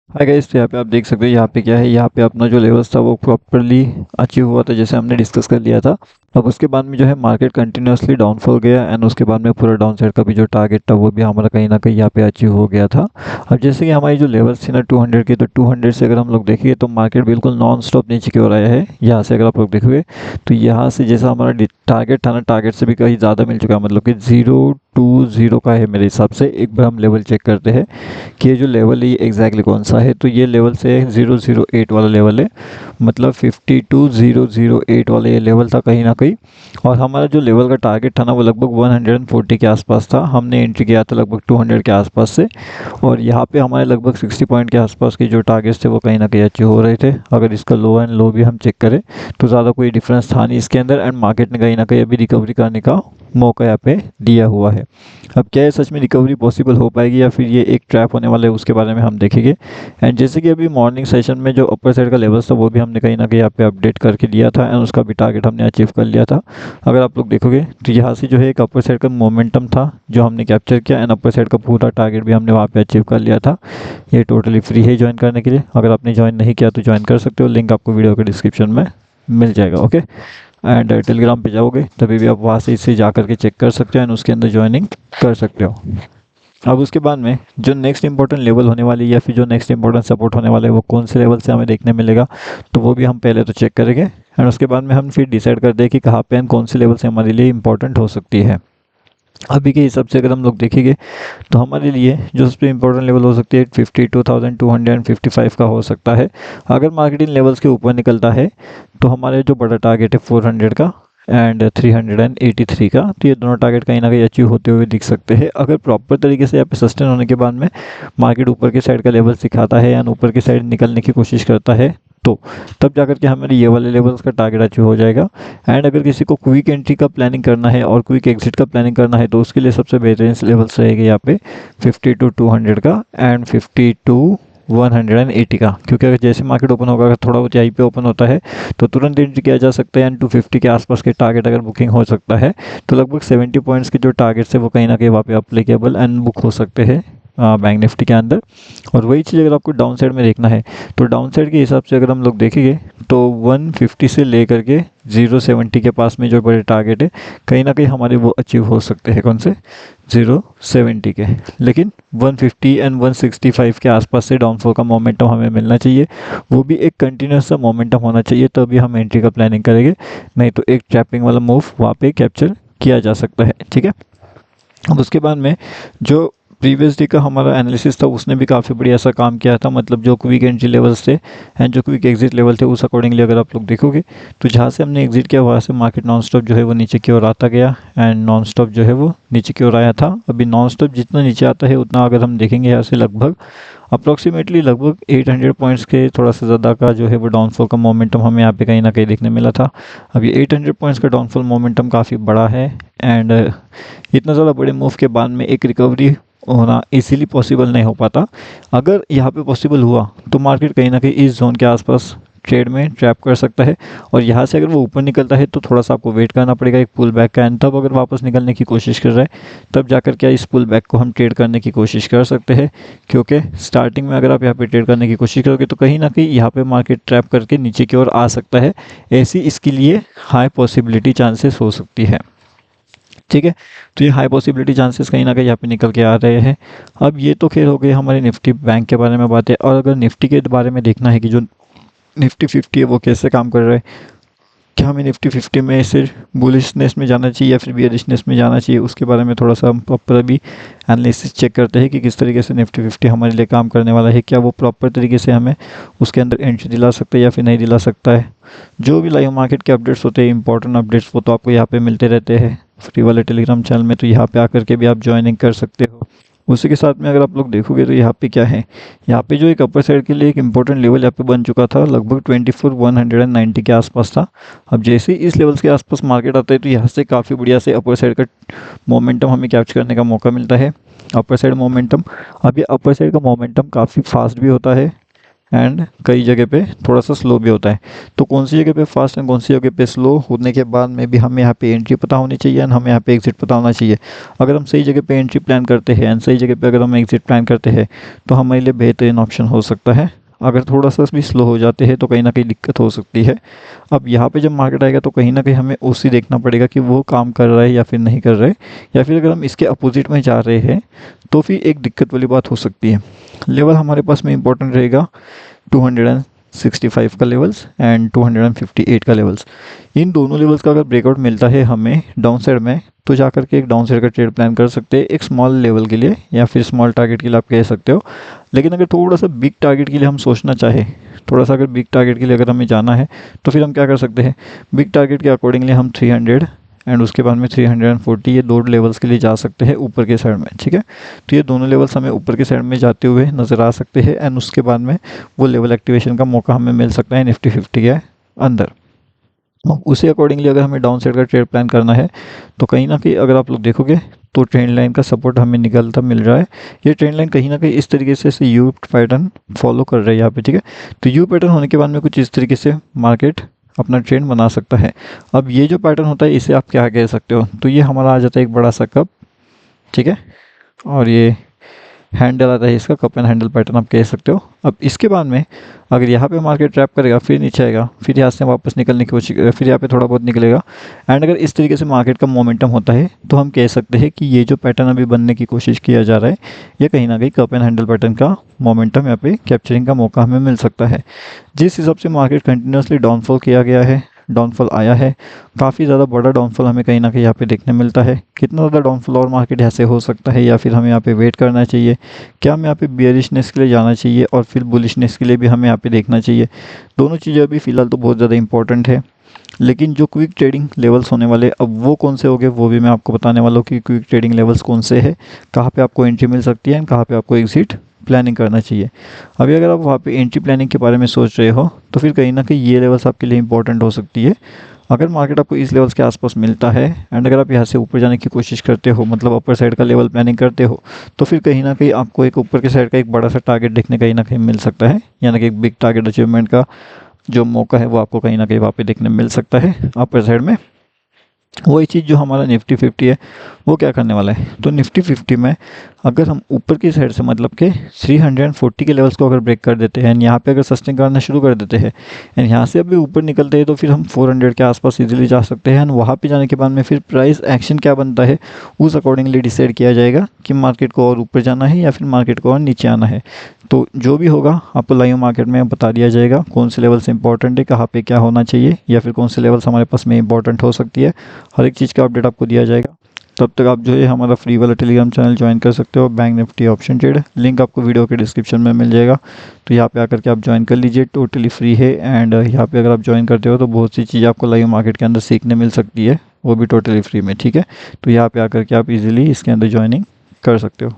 Hi guys, तो यहाँ पे आप देख सकते हो यहाँ पे क्या है। यहाँ पे अपना जो लेवल्स था वो प्रॉपरली अचीव हुआ था, जैसे हमने डिस्कस कर लिया था। अब उसके बाद में जो है मार्केट कंटिन्यूअसली डाउनफॉल गया एंड उसके बाद में पूरा डाउन साइड का भी जो टारगेट था वो भी हमारा कहीं ना कहीं यहाँ पे अचीव हो गया था। अब जैसे कि हमारी जो लेवल्स थी ना 200 की, तो 200 से अगर हम लोग देखेंगे तो मार्केट बिल्कुल नॉन स्टॉप नीचे की ओर आया है। यहाँ से अगर आप लोग देखोगे तो यहाँ से जैसा हमारा टारगेट था ना, टारगेट से भी कहीं ज़्यादा मिल चुका है, मतलब कि 020 का है मेरे हिसाब से। एक बार हम लेवल चेक करते हैं कि ये जो लेवल है ये एग्जैक्टली कौन सा है। तो ये लेवल से 008 वाला लेवल है, मतलब 52008 वाला ये लेवल था कहीं ना कहीं। और हमारा जो लेवल का टारगेट था ना वो लगभग 140 के आसपास था। हमने एंट्री किया था लगभग 200 के आसपास से, और यहाँ पे हमारे लगभग 60 पॉइंट के आसपास के जो टारगेट्स थे वो कहीं ना कहीं अचीव हो रहे थे। अगर इसका लो एंड लो भी हम चेक करें तो ज़्यादा कोई डिफरेंस था नहीं इसके अंदर, एंड मार्केट ने कहीं ना कहीं अभी रिकवरी करने का मौका यहाँ पे दिया हुआ है। अब क्या है, सच में रिकवरी पॉसिबल हो पाएगी या फिर ये एक ट्रैप होने वाला है, उसके बारे में हम देखेंगे। एंड जैसे कि अभी मॉर्निंग सेशन में जो अपर साइड का लेवल था वो भी हमने कहीं ना कहीं यहाँ पे अपडेट करके लिया था, एंड उसका भी टारगेट हमने अचीव कर लिया था। अगर आप लोग देखोगे तो यहाँ से जो है एक अपर साइड का मोमेंटम था जो हमने कैप्चर किया, एंड अपर साइड का पूरा टारगेट भी हमने वहाँ पे अचीव कर लिया था। ये टोटली फ्री है ज्वाइन करने के लिए। अगर आपने ज्वाइन नहीं किया तो ज्वाइन कर सकते हो, लिंक आपको वीडियो के डिस्क्रिप्शन में मिल जाएगा। ओके, एंड टेलीग्राम पे जाओगे तभी भी आप वहाँ से इसे जा करके चेक कर सकते हो एंड उसके अंदर ज्वाइनिंग कर सकते हो। अब उसके बाद में जो नेक्स्ट इंपॉर्टेंट लेवल होने वाली है या फिर जो नेक्स्ट इंपॉर्टेंट सपोर्ट होने वाला है वो कौन से लेवल से हमें देखने मिलेगा, तो वो भी हम पहले तो चेक करेंगे, एंड उसके बाद में हम फिर डिसाइड करते हैं कि कहाँ पे एंड कौन से लेवल से हमारे लिए इंपॉर्टेंट हो सकती है। अभी के हिसाब से अगर हम लोग देखेंगे तो हमारे लिए जो सबसे इंपॉर्टेंट लेवल हो सकती है 52,255 का हो सकता है। अगर मार्केट इन लेवल्स के ऊपर निकलता है तो हमारे जो बड़ा टारगेट है 400 का एंड 383 का, तो ये दोनों टारगेट कहीं ना कहीं अचीव होते हुए दिख सकते हैं। अगर प्रॉपर तरीके से यहाँ पे सस्टेन होने के बाद में मार्केट ऊपर की साइड का लेवल सिखाता है या ऊपर की साइड निकलने की कोशिश करता है, तो तब जाकर के हमारे ये वाले लेवल्स का टारगेट अचीव हो जाएगा। एंड अगर किसी को क्विक एंट्री का प्लानिंग करना है और क्विक एग्जिट का प्लानिंग करना है तो उसके लिए सबसे बेहतरीन लेवल्स रहेगा यहाँ पे 52 का एंड 52 180 का, क्योंकि अगर जैसे मार्केट ओपन होगा, अगर थोड़ा बहुत यहीं पे ओपन होता है तो तुरंत एंट्री किया जा सकता है, एंड 250 के आसपास के टारगेट अगर बुकिंग हो सकता है तो लगभग 70 पॉइंट्स के जो टारगेट्स है वो कहीं ना कहीं वहाँ पे अप्लीकेबल एंड बुक हो सकते हैं बैंक निफ्टी के अंदर। और वही चीज़ अगर आपको डाउन साइड में देखना है तो डाउन साइड के हिसाब से अगर हम लोग देखेंगे तो 150 से लेकर के 070 के पास में जो बड़े टारगेट है कहीं ना कहीं हमारे वो अचीव हो सकते हैं। कौन से 070 के, लेकिन 150 एंड 165 के आसपास से डाउनफॉल का मोमेंटम हमें मिलना चाहिए। वो भी एक कंटिन्यूस सा मोमेंटम होना चाहिए, तभी हम एंट्री का प्लानिंग करेंगे, नहीं तो एक ट्रैपिंग वाला मूव वहाँ पे कैप्चर किया जा सकता है। ठीक है, अब उसके बाद में जो प्रीवियस डे का हमारा एनालिसिस था उसने भी काफ़ी बढ़िया ऐसा काम किया था, मतलब जो क्विक एंट्री लेवल्स थे एंड जो क्विक एग्जिट लेवल थे उस अकॉर्डिंगली अगर आप लोग देखोगे तो जहाँ से हमने एग्जिट किया वहाँ से मार्केट नॉन स्टॉप जो है वो नीचे की ओर आता गया, एंड नॉन स्टॉप जो है वो नीचे की ओर आया था। अभी नॉन स्टॉप जितना नीचे आता है उतना अगर हम देखेंगे यहाँ से लगभग अप्रॉक्सीमेटली लगभग 800 पॉइंट्स के थोड़ा सा ज़्यादा का जो है वो डाउनफॉल का मोमेंटम हमें यहाँ पे कहीं ना कहीं देखने मिला था। अब ये 800 पॉइंट्स का डाउनफॉल मोमेंटम काफ़ी बड़ा है, एंड इतना ज़्यादा बड़े मूव के बाद में एक रिकवरी होना इजीली पॉसिबल नहीं हो पाता। अगर यहाँ पे पॉसिबल हुआ तो मार्केट कहीं ना कहीं इस जोन के आसपास ट्रेड में ट्रैप कर सकता है, और यहाँ से अगर वो ऊपर निकलता है तो थोड़ा सा आपको वेट करना पड़ेगा एक पुल बैक का, एंड तब अगर वापस निकलने की कोशिश कर रहा है तब जाकर क्या इस पुल बैक को हम ट्रेड करने की कोशिश कर सकते हैं। क्योंकि स्टार्टिंग में अगर आप यहाँ पे ट्रेड करने की कोशिश करोगे तो कहीं ना कहीं यहाँ पे मार्केट ट्रैप करके नीचे की ओर आ सकता है, ऐसी इसके लिए हाई पॉसिबिलिटी चांसेस हो सकती है। ठीक है, तो ये हाई पॉसिबिलिटी चांसेस कहीं ना कहीं यहाँ पे निकल के आ रहे हैं। अब ये तो खैर हो गई हमारे निफ्टी बैंक के बारे में बात है, और अगर निफ्टी के बारे में देखना है कि जो निफ्टी 50 है वो कैसे काम कर रहा है, क्या हमें निफ्टी 50 में सिर्फ बुलिशनेस में जाना चाहिए या फिर बियरिशनेस में जाना चाहिए, उसके बारे में थोड़ा सा हम प्रॉपर अभी एनालिसिस चेक करते हैं कि किस तरीके से निफ्टी 50 हमारे लिए काम करने वाला है। क्या वो प्रॉपर तरीके से हमें उसके अंदर एंट्री दिला सकता है या फिर नहीं दिला सकता है। जो भी लाइव मार्केट के अपडेट्स होते हैं, इंपॉर्टेंट अपडेट्स, वो तो आपको यहाँ पे मिलते रहते हैं फ्री वाले टेलीग्राम चैनल में, तो यहाँ पे आकर के भी आप ज्वाइनिंग कर सकते हो। उसी के साथ में अगर आप लोग देखोगे तो यहाँ पे क्या है, यहाँ पे जो एक अपर साइड के लिए एक इंपॉर्टेंट लेवल यहाँ पे बन चुका था लगभग 24,190 के आसपास था। अब जैसे ही इस लेवल्स के आसपास मार्केट आता है तो यहाँ से काफ़ी बढ़िया से अपर साइड का मोमेंटम हमें कैप्चर करने का मौका मिलता है। अपर साइड मोमेंटम, अब ये अपर साइड का मोमेंटम काफ़ी फास्ट भी होता है, एंड कई जगह पे थोड़ा सा स्लो भी होता है। तो कौन सी जगह पे फास्ट एंड कौन सी जगह पे स्लो होने के बाद में भी हमें यहाँ पे एंट्री पता होनी चाहिए एंड हमें यहाँ पे एग्जिट पता होना चाहिए। अगर हम सही जगह पे एंट्री प्लान करते हैं एंड सही जगह पे अगर हम एग्जिट प्लान करते हैं तो हमारे लिए बेहतरीन ऑप्शन हो सकता है। अगर थोड़ा सा भी स्लो हो जाते हैं तो कहीं ना कहीं दिक्कत हो सकती है। अब यहाँ पे जब मार्केट आएगा तो कहीं ना कहीं हमें उसी देखना पड़ेगा कि वो काम कर रहा है या फिर नहीं कर रहा है, या फिर अगर हम इसके अपोजिट में जा रहे हैं तो फिर एक दिक्कत वाली बात हो सकती है। लेवल हमारे पास में इंपॉर्टेंट रहेगा 265 का लेवल्स एंड 258 का लेवल्स। इन दोनों लेवल्स का अगर ब्रेकआउट मिलता है हमें डाउन साइड में तो जाकर के एक डाउन साइड का ट्रेड प्लान कर सकते हैं, एक स्मॉल लेवल के लिए या फिर स्मॉल टारगेट के लिए आप कह सकते हो। लेकिन अगर थोड़ा सा बिग टारगेट के लिए हम सोचना चाहें, थोड़ा सा अगर बिग टारगेट के लिए अगर हमें जाना है तो फिर हम क्या कर सकते हैं, बिग टारगेट के अकॉर्डिंगली हम 300 एंड उसके बाद में 340 ये दो लेवल्स के लिए जा सकते हैं ऊपर के साइड में, ठीक है। तो ये दोनों लेवल्स हमें ऊपर के साइड में जाते हुए नज़र आ सकते हैं एंड उसके बाद में वो लेवल एक्टिवेशन का मौका हमें मिल सकता है निफ्टी 50 के अंदर। उसी अकॉर्डिंगली अगर हमें डाउन साइड का ट्रेड प्लान करना है तो कहीं ना कहीं अगर आप लोग देखोगे तो ट्रेंड लाइन का सपोर्ट हमें निकलता मिल रहा है। ये ट्रेंड लाइन कहीं ना कहीं इस तरीके से यू पैटर्न फॉलो कर रहा है यहाँ पे, ठीक है। तो यू पैटर्न होने के बाद में कुछ इस तरीके से मार्केट अपना ट्रेंड बना सकता है। अब ये जो पैटर्न होता है इसे आप क्या कह सकते हो, तो ये हमारा आ जाता है एक बड़ा सा कप, ठीक है, और ये हैंडल आता है इसका, कप एंड हैंडल पैटर्न आप कह सकते हो। अब इसके बाद में अगर यहाँ पे मार्केट ट्रैप करेगा फिर नीचे आएगा, फिर यहाँ से वापस निकलने की कोशिश करेगा, फिर यहाँ पे थोड़ा बहुत निकलेगा एंड अगर इस तरीके से मार्केट का मोमेंटम होता है तो हम कह सकते हैं कि ये जो पैटर्न अभी बनने की कोशिश किया जा रहा है ये कहीं ना कहीं कप एंड हैंडल पैटर्न का मोमेंटम यहाँ पे कैप्चरिंग का मौका हमें मिल सकता है। जिस हिसाब से मार्केट कंटिन्यूसली डाउनफॉल किया गया है, डाउनफॉल आया है, काफ़ी ज़्यादा बड़ा डाउनफॉल हमें कहीं ना कहीं यहाँ पे देखने मिलता है। कितना ज़्यादा डाउनफॉल और मार्केट ऐसे हो सकता है या फिर हमें यहाँ पे वेट करना चाहिए, क्या हमें यहाँ पे बियरिशनेस के लिए जाना चाहिए और फिर बुलिशनेस के लिए भी हमें यहाँ पे देखना चाहिए। दोनों चीज़ें अभी फ़िलहाल तो बहुत ज़्यादा इंपॉर्टेंट है। लेकिन जो क्विक ट्रेडिंग लेवल्स होने वाले अब वो कौन से होंगे वो भी मैं आपको बताने वाला हूँ कि क्विक ट्रेडिंग लेवल्स कौन से हैं, कहाँ पे आपको एंट्री मिल सकती है एंड कहाँ पे आपको एग्जिट प्लानिंग करना चाहिए। अभी अगर आप वहाँ पे एंट्री प्लानिंग के बारे में सोच रहे हो तो फिर कहीं ना कहीं ये लेवल्स आपके लिए इंपॉर्टेंट हो सकती है। अगर मार्केट आपको इस लेवल्स के आसपास मिलता है एंड अगर आप यहाँ से ऊपर जाने की कोशिश करते हो, मतलब अपर साइड का लेवल प्लानिंग करते हो, तो फिर कहीं ना कहीं आपको एक ऊपर के साइड का एक बड़ा सा टारगेट देखने कहीं ना कहीं मिल सकता है, यानी कि एक बिग टारगेट अचीवमेंट का जो मौका है वो आपको कहीं ना कहीं वहाँ पे देखने मिल सकता है अपर साइड में। वही चीज़ जो हमारा निफ्टी 50 है वो क्या करने वाला है, तो निफ्टी 50 में अगर हम ऊपर की साइड से मतलब कि 340 के लेवल्स को अगर ब्रेक कर देते हैं, यहाँ पे अगर सस्टेन करना शुरू कर देते हैं एंड यहाँ से अभी ऊपर निकलते हैं तो फिर हम 400 के आसपास इजीली जा सकते हैं एंड वहाँ पे जाने के बाद में फिर प्राइस एक्शन क्या बनता है उस अकॉर्डिंगली डिसाइड किया जाएगा कि मार्केट को और ऊपर जाना है या फिर मार्केट को और नीचे आना है। तो जो भी होगा आपको लाइव मार्केट में बता दिया जाएगा कौन से लेवल्स इंपॉर्टेंट है, कहाँ पे क्या होना चाहिए या फिर कौन से लेवल्स हमारे पास में इंपॉर्टेंट हो सकती है, हर एक चीज़ का अपडेट आपको दिया जाएगा। तब तक आप जो है हमारा फ्री वाला टेलीग्राम चैनल ज्वाइन कर सकते हो, bank Nifty option trade, link आपको वीडियो के डिस्क्रिप्शन में मिल जाएगा। तो यहाँ पे आकर के आप ज्वाइन कर लीजिए, टोटली फ्री है एंड यहाँ पे अगर आप ज्वाइन करते हो तो बहुत सी चीज़ें आपको लाइव मार्केट के अंदर सीखने मिल सकती है, वो भी टोटली फ्री में, ठीक है। तो यहाँ पे आकर के आप इजीली इसके अंदर ज्वाइनिंग कर सकते हो।